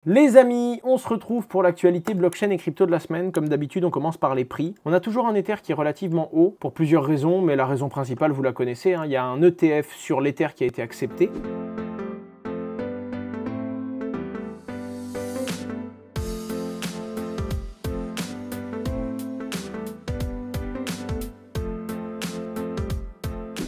Les amis, on se retrouve pour l'actualité blockchain et crypto de la semaine. Comme d'habitude, on commence par les prix. On a toujours un Ether qui est relativement haut pour plusieurs raisons, mais la raison principale, vous la connaissez, hein. Il y a un ETF sur l'Ether qui a été accepté.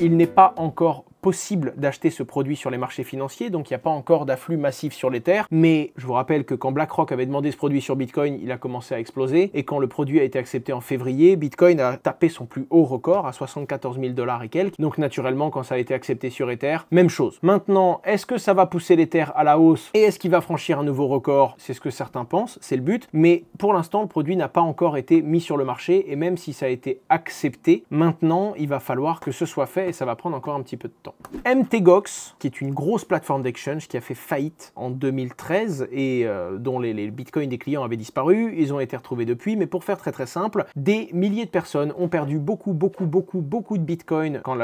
Il n'est pas encore possible d'acheter ce produit sur les marchés financiers, donc il n'y a pas encore d'afflux massif sur l'Ether, mais je vous rappelle que quand BlackRock avait demandé ce produit sur Bitcoin, il a commencé à exploser, et quand le produit a été accepté en février, Bitcoin a tapé son plus haut record à 74 000 $ et quelques, donc naturellement quand ça a été accepté sur Ether, même chose. Maintenant, est-ce que ça va pousser l'Ether à la hausse, et est-ce qu'il va franchir un nouveau record? C'est ce que certains pensent, c'est le but, mais pour l'instant le produit n'a pas encore été mis sur le marché, et même si ça a été accepté, maintenant il va falloir que ce soit fait, et ça va prendre encore un petit peu de temps. MTGOX, qui est une grosse plateforme d'exchange qui a fait faillite en 2013 et dont les bitcoins des clients avaient disparu, ils ont été retrouvés depuis, mais pour faire très simple, des milliers de personnes ont perdu beaucoup de bitcoins quand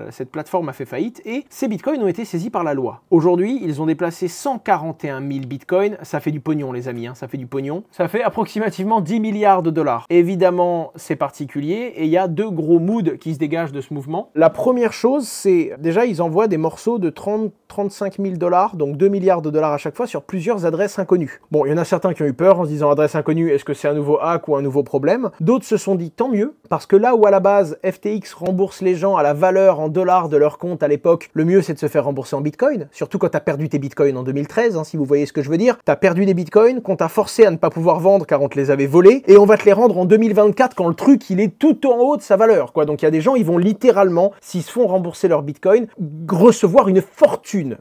cette plateforme a fait faillite, et ces bitcoins ont été saisis par la loi. Aujourd'hui, ils ont déplacé 141 000 bitcoins, ça fait du pognon les amis, hein, ça fait du pognon, ça fait approximativement 10 milliards de dollars. Évidemment, c'est particulier, et il y a deux gros moods qui se dégagent de ce mouvement. La première chose, c'est déjà ils envoient des morceaux de 30-35 000 $, donc 2 milliards de dollars à chaque fois sur plusieurs adresses inconnues. Bon, il y en a certains qui ont eu peur en se disant adresse inconnue, est-ce que c'est un nouveau hack ou un nouveau problème? D'autres se sont dit tant mieux, parce que là où à la base FTX rembourse les gens à la valeur en dollars de leur compte à l'époque, le mieux c'est de se faire rembourser en bitcoin, surtout quand t'as perdu tes bitcoins en 2013, hein, si vous voyez ce que je veux dire. T'as perdu des bitcoins qu'on t'a forcé à ne pas pouvoir vendre car on te les avait volés, et on va te les rendre en 2024 quand le truc il est tout en haut de sa valeur, quoi. Donc il y a des gens, ils vont littéralement, s'ils se font rembourser leur bitcoin, recevoir une fortune.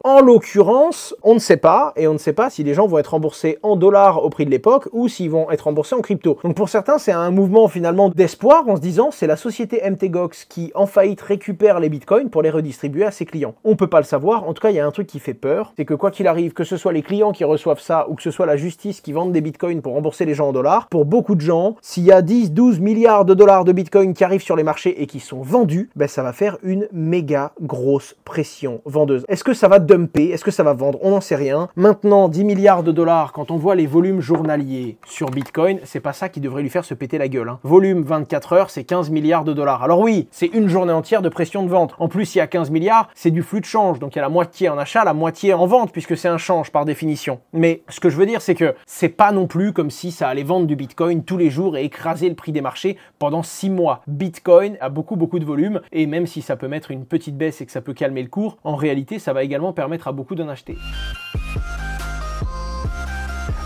En l'occurrence, on ne sait pas, et on ne sait pas si les gens vont être remboursés en dollars au prix de l'époque ou s'ils vont être remboursés en crypto. Donc pour certains, c'est un mouvement finalement d'espoir en se disant c'est la société MTGOX qui en faillite récupère les bitcoins pour les redistribuer à ses clients. On peut pas le savoir, en tout cas il y a un truc qui fait peur, c'est que quoi qu'il arrive, que ce soit les clients qui reçoivent ça ou que ce soit la justice qui vende des bitcoins pour rembourser les gens en dollars, pour beaucoup de gens, s'il y a 10-12 milliards de dollars de bitcoins qui arrivent sur les marchés et qui sont vendus, ben ça va faire une méga grosse pression vendeuse. Est-ce que ça va dumper? Est-ce que ça va vendre? On n'en sait rien. Maintenant, 10 milliards de dollars, quand on voit les volumes journaliers sur Bitcoin, c'est pas ça qui devrait lui faire se péter la gueule, hein. Volume 24 heures, c'est 15 milliards de dollars. Alors oui, c'est une journée entière de pression de vente. En plus, il y a 15 milliards, c'est du flux de change. Donc il y a la moitié en achat, la moitié en vente, puisque c'est un change par définition. Mais ce que je veux dire, c'est que c'est pas non plus comme si ça allait vendre du Bitcoin tous les jours et écraser le prix des marchés pendant 6 mois. Bitcoin a beaucoup de volume, et même si ça peut mettre une petite baisse et que ça peut calmer le cours, en réalité ça va également permettre à beaucoup d'en acheter.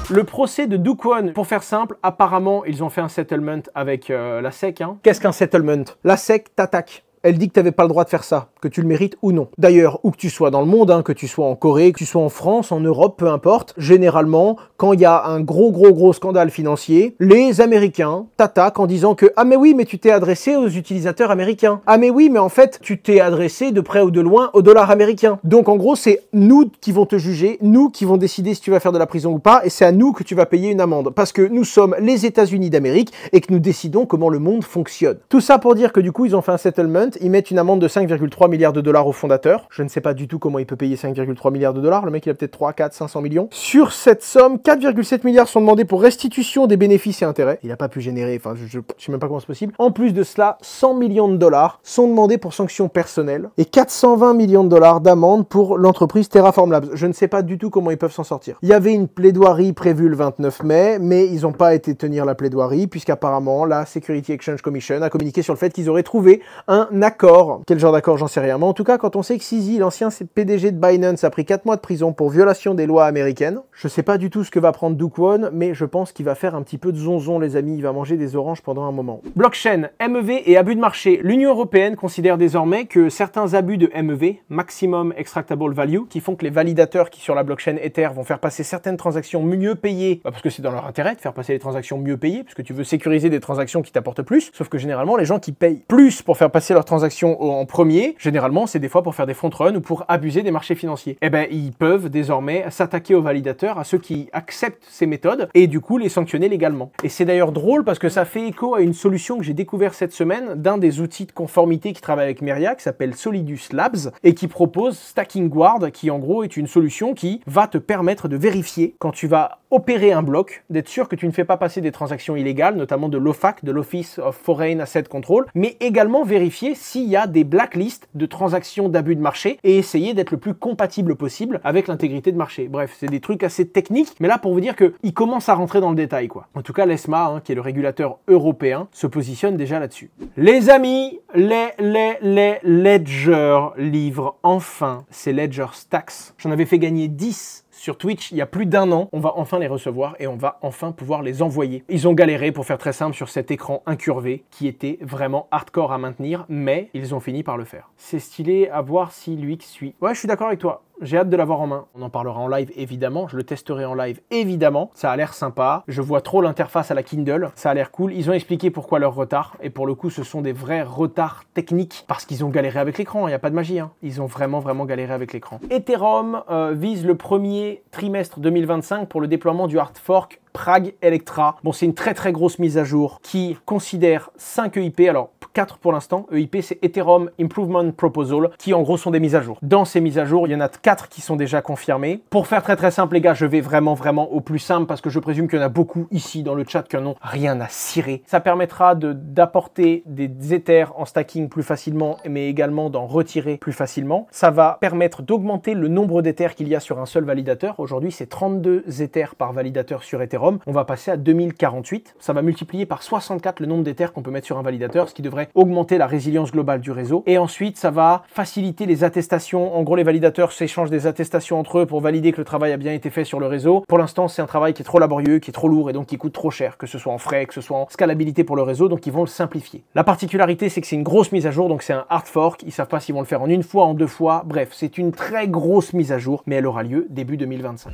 Le procès de Do Kwon, pour faire simple, apparemment ils ont fait un settlement avec la SEC, hein. Qu'est-ce qu'un settlement? La SEC t'attaque. Elle dit que tu n'avais pas le droit de faire ça, que tu le mérites ou non. D'ailleurs, où que tu sois dans le monde, hein, que tu sois en Corée, que tu sois en France, en Europe, peu importe, généralement, quand il y a un gros scandale financier, les Américains t'attaquent en disant que « Ah mais oui, mais tu t'es adressé aux utilisateurs américains. Ah mais oui, mais en fait, tu t'es adressé de près ou de loin au dollar américain. » Donc en gros, c'est nous qui vont te juger, nous qui vont décider si tu vas faire de la prison ou pas, et c'est à nous que tu vas payer une amende. Parce que nous sommes les États-Unis d'Amérique et que nous décidons comment le monde fonctionne. Tout ça pour dire que du coup, ils ont fait un settlement. Ils mettent une amende de 5,3 milliards de dollars au fondateur. Je ne sais pas du tout comment il peut payer 5,3 milliards de dollars. Le mec, il a peut-être 3, 4, 500 millions. Sur cette somme, 4,7 milliards sont demandés pour restitution des bénéfices et intérêts. Il n'a pas pu générer, enfin, je ne sais même pas comment c'est possible. En plus de cela, 100 millions de dollars sont demandés pour sanctions personnelles et 420 millions de dollars d'amende pour l'entreprise Terraform Labs. Je ne sais pas du tout comment ils peuvent s'en sortir. Il y avait une plaidoirie prévue le 29 mai, mais ils n'ont pas été tenir la plaidoirie puisqu'apparemment, la Security Exchange Commission a communiqué sur le fait qu'ils auraient trouvé un accord. Quel genre d'accord, j'en sais rien. Mais en tout cas, quand on sait que CZ, l'ancien PDG de Binance, a pris 4 mois de prison pour violation des lois américaines, je sais pas du tout ce que va prendre Do Kwon, mais je pense qu'il va faire un petit peu de zonzon, les amis. Il va manger des oranges pendant un moment. Blockchain, MEV et abus de marché. L'Union européenne considère désormais que certains abus de MEV, Maximum Extractable Value, qui font que les validateurs qui sur la blockchain Ether vont faire passer certaines transactions mieux payées, parce que c'est dans leur intérêt de faire passer les transactions mieux payées, puisque tu veux sécuriser des transactions qui t'apportent plus, sauf que généralement, les gens qui payent plus pour faire passer leurs transaction en premier, généralement c'est des fois pour faire des front runs ou pour abuser des marchés financiers. Eh ben ils peuvent désormais s'attaquer aux validateurs, à ceux qui acceptent ces méthodes et du coup les sanctionner légalement. Et c'est d'ailleurs drôle parce que ça fait écho à une solution que j'ai découvert cette semaine d'un des outils de conformité qui travaille avec Meria, qui s'appelle Solidus Labs et qui propose Stacking Guard, qui en gros est une solution qui va te permettre de vérifier quand tu vas opérer un bloc, d'être sûr que tu ne fais pas passer des transactions illégales, notamment de l'OFAC, de l'Office of Foreign Asset Control, mais également vérifier s'il y a des blacklists de transactions d'abus de marché et essayer d'être le plus compatible possible avec l'intégrité de marché. Bref, c'est des trucs assez techniques, mais là pour vous dire qu'ils commencent à rentrer dans le détail, quoi. En tout cas, l'ESMA, hein, qui est le régulateur européen, se positionne déjà là-dessus. Les amis, les Ledger livrent enfin ces Ledger Stacks. J'en avais fait gagner 10 sur Twitch il y a plus d'1 an. On va enfin les recevoir et on va enfin pouvoir les envoyer. Ils ont galéré, pour faire très simple, sur cet écran incurvé qui était vraiment hardcore à maintenir, mais ils ont fini par le faire. C'est stylé à voir si l'UX suit. Ouais, je suis d'accord avec toi. J'ai hâte de l'avoir en main. On en parlera en live évidemment, je le testerai en live évidemment. Ça a l'air sympa, je vois trop l'interface à la Kindle, ça a l'air cool. Ils ont expliqué pourquoi leur retard, et pour le coup ce sont des vrais retards techniques, parce qu'ils ont galéré avec l'écran, il n'y a pas de magie, hein. Ils ont vraiment galéré avec l'écran. Ethereum vise le premier trimestre 2025 pour le déploiement du hard fork Prague Electra. Bon, c'est une très grosse mise à jour qui considère 5 EIP, alors 4 pour l'instant. EIP, c'est Ethereum Improvement Proposal, qui en gros sont des mises à jour. Dans ces mises à jour, il y en a 4 qui sont déjà confirmées. Pour faire très simple, les gars, je vais vraiment au plus simple, parce que je présume qu'il y en a beaucoup ici dans le chat qui en ont rien à cirer. Ça permettra d'apporter des Ethers en stacking plus facilement, mais également d'en retirer plus facilement. Ça va permettre d'augmenter le nombre d'Ethers qu'il y a sur un seul validateur. Aujourd'hui, c'est 32 Ethers par validateur sur Ethereum. On va passer à 2048. Ça va multiplier par 64 le nombre d'Ethers qu'on peut mettre sur un validateur, ce qui devrait augmenter la résilience globale du réseau. Et ensuite, ça va faciliter les attestations. En gros, les validateurs s'échangent des attestations entre eux pour valider que le travail a bien été fait sur le réseau. Pour l'instant, c'est un travail qui est trop laborieux, qui est trop lourd et donc qui coûte trop cher, que ce soit en frais, que ce soit en scalabilité pour le réseau, donc ils vont le simplifier. La particularité, c'est que c'est une grosse mise à jour, donc c'est un hard fork. Ils savent pas s'ils vont le faire en une fois, en 2 fois. Bref, c'est une très grosse mise à jour, mais elle aura lieu début 2025.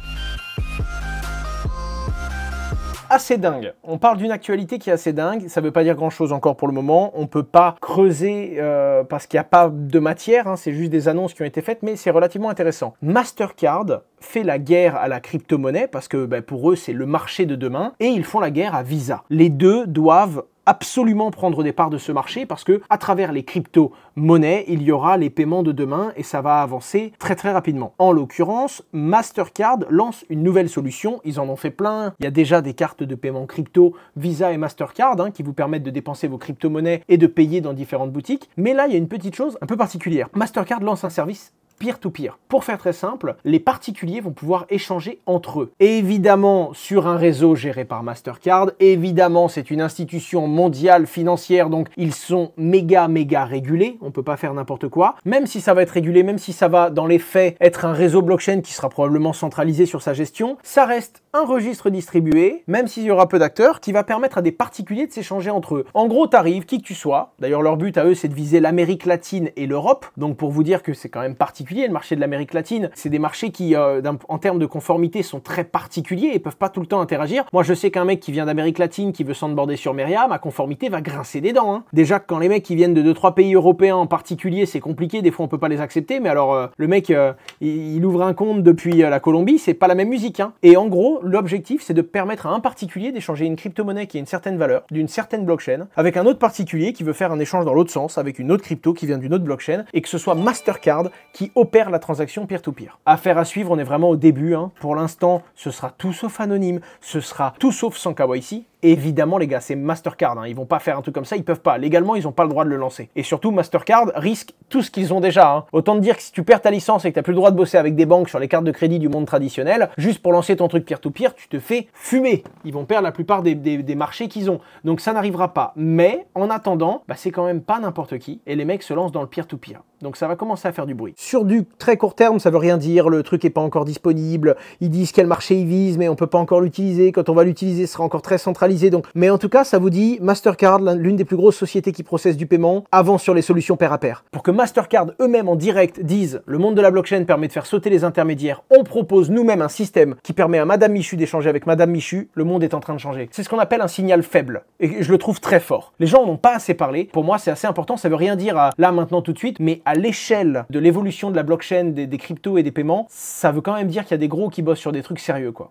Assez dingue. On parle d'une actualité qui est assez dingue. Ça ne veut pas dire grand-chose encore pour le moment. On ne peut pas creuser parce qu'il n'y a pas de matière. Hein. C'est juste des annonces qui ont été faites, mais c'est relativement intéressant. Mastercard fait la guerre à la crypto-monnaie parce que pour eux, c'est le marché de demain. Et ils font la guerre à Visa. Les deux doivent absolument prendre des parts de ce marché parce que à travers les crypto-monnaies, il y aura les paiements de demain et ça va avancer très rapidement. En l'occurrence, Mastercard lance une nouvelle solution. Ils en ont fait plein. Il y a déjà des cartes de paiement crypto Visa et Mastercard qui vous permettent de dépenser vos crypto-monnaies et de payer dans différentes boutiques. Mais là, il y a une petite chose un peu particulière. Mastercard lance un service peer-to-peer. Pour faire très simple, les particuliers vont pouvoir échanger entre eux. Évidemment, sur un réseau géré par Mastercard, évidemment, c'est une institution mondiale financière, donc ils sont méga régulés, on peut pas faire n'importe quoi. Même si ça va être régulé, même si ça va, dans les faits, être un réseau blockchain qui sera probablement centralisé sur sa gestion, ça reste un registre distribué, même s'il y aura peu d'acteurs, qui va permettre à des particuliers de s'échanger entre eux. En gros, t'arrives, qui que tu sois, d'ailleurs leur but à eux, c'est de viser l'Amérique latine et l'Europe, donc pour vous dire que c'est quand même particulier, le marché de l'Amérique latine, c'est des marchés qui, en termes de conformité, sont très particuliers et peuvent pas tout le temps interagir. Moi, je sais qu'un mec qui vient d'Amérique latine, qui veut s'onboarder sur Meria, ma conformité va grincer des dents. Déjà, quand les mecs qui viennent de 2-3 pays européens en particulier, c'est compliqué, des fois on peut pas les accepter, mais alors le mec, il ouvre un compte depuis la Colombie, c'est pas la même musique. Et en gros, l'objectif, c'est de permettre à un particulier d'échanger une crypto-monnaie qui a une certaine valeur, d'une certaine blockchain, avec un autre particulier qui veut faire un échange dans l'autre sens, avec une autre crypto qui vient d'une autre blockchain, et que ce soit Mastercard qui opère la transaction peer-to-peer. Affaire à suivre, on est vraiment au début. Pour l'instant, ce sera tout sauf anonyme, ce sera tout sauf sans KYC. Évidemment, les gars, c'est Mastercard. Ils vont pas faire un truc comme ça, ils peuvent pas. Légalement, ils ont pas le droit de le lancer. Et surtout, Mastercard risque tout ce qu'ils ont déjà. Autant te dire que si tu perds ta licence et que t'as plus le droit de bosser avec des banques sur les cartes de crédit du monde traditionnel, juste pour lancer ton truc peer-to-peer, tu te fais fumer. Ils vont perdre la plupart des marchés qu'ils ont. Donc ça n'arrivera pas. Mais en attendant, c'est quand même pas n'importe qui. Et les mecs se lancent dans le peer-to-peer. Donc ça va commencer à faire du bruit. Sur du très court terme, ça veut rien dire. Le truc est pas encore disponible. Ils disent quel marché ils visent, mais on peut pas encore l'utiliser. Quand on va l'utiliser, ce sera encore très centralisé. décentralisé. Donc, mais en tout cas, ça vous dit Mastercard, l'une des plus grosses sociétés qui processe du paiement, avance sur les solutions pair à pair. Pour que Mastercard eux-mêmes en direct disent le monde de la blockchain permet de faire sauter les intermédiaires, on propose nous-mêmes un système qui permet à Madame Michu d'échanger avec Madame Michu, le monde est en train de changer. C'est ce qu'on appelle un signal faible. Et je le trouve très fort. Les gens n'ont pas assez parlé. Pour moi, c'est assez important. Ça veut rien dire à là, maintenant, tout de suite, mais à l'échelle de l'évolution de la blockchain, des cryptos et des paiements, ça veut quand même dire qu'il y a des gros qui bossent sur des trucs sérieux, quoi.